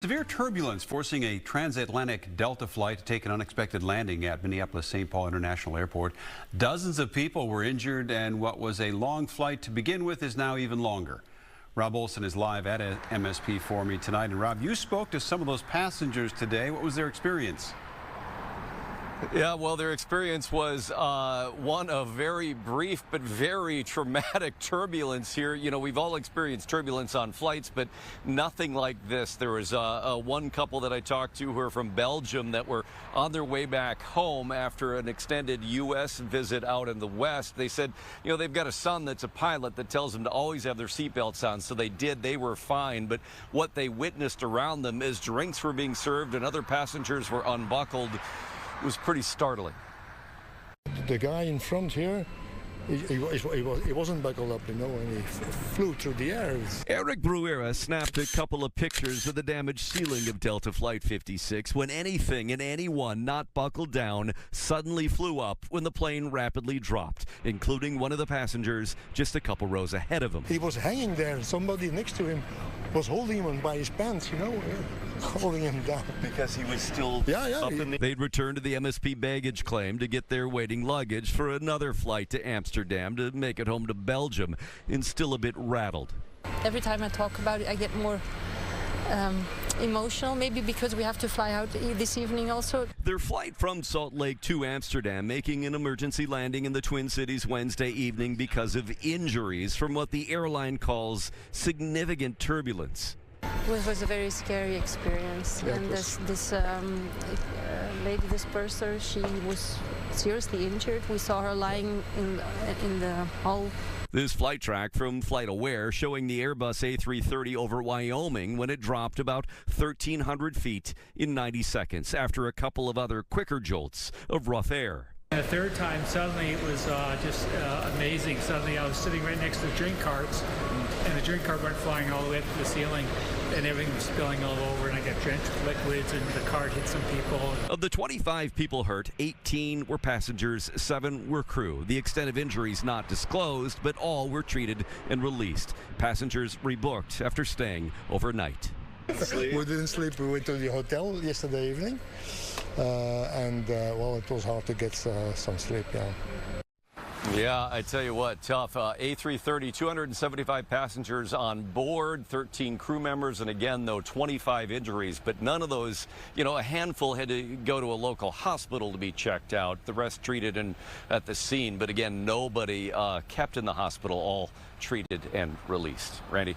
Severe turbulence forcing a transatlantic Delta flight to take an unexpected landing at Minneapolis-St. Paul International Airport. Dozens of people were injured, and what was a long flight to begin with is now even longer. Rob Olson is live at MSP for me tonight. And Rob, you spoke to some of those passengers today. What was their experience? Yeah, well, their experience was one of very brief but very traumatic turbulence here. You know, we've all experienced turbulence on flights, but nothing like this. There was one couple that I talked to who are from Belgium that were on their way back home after an extended U.S. visit out in the West. They said, you know, they've got a son that's a pilot that tells them to always have their seatbelts on, so they did. They were fine, but what they witnessed around them as drinks were being served and other passengers were unbuckled was pretty startling. The guy in front here, he wasn't buckled up, you know, and he flew through the air. Eric Bruera snapped a couple of pictures of the damaged ceiling of Delta Flight 56 when anything and anyone not buckled down suddenly flew up when the plane rapidly dropped, including one of the passengers just a couple rows ahead of him. He was hanging there, and somebody next to him was holding him by his pants, you know, holding him down. Because he was still up in the... They'd returned to the MSP baggage claim to get their waiting luggage for another flight to Amsterdam to make it home to Belgium, and still a bit rattled. Every time I talk about it, I get more emotional, maybe because we have to fly out this evening also. Their flight from Salt Lake to Amsterdam making an emergency landing in the Twin Cities Wednesday evening because of injuries from what the airline calls significant turbulence. It was a very scary experience, Yeah, and this lady, this purser, she was seriously injured. We saw her lying in the hall. This flight track from FlightAware showing the Airbus A330 over Wyoming when it dropped about 1,300 feet in 90 seconds after a couple of other quicker jolts of rough air. And the third time, suddenly it was just amazing. Suddenly I was sitting right next to the drink carts, and the drink cart went flying all the way up to the ceiling, and everything was spilling all over, and I got drenched with liquids, and the cart hit some people. Of the 25 people hurt, 18 were passengers, 7 were crew. The extent of injuries not disclosed, but all were treated and released. Passengers rebooked after staying overnight. We didn't sleep. We went to the hotel yesterday evening, well, it was hard to get some sleep, yeah. Yeah, I tell you what, tough. A330, 275 passengers on board, 13 crew members, and again, though, 25 injuries, but none of those, you know, a handful had to go to a local hospital to be checked out. The rest treated at the scene, but again, nobody kept in the hospital, all treated and released. Randy?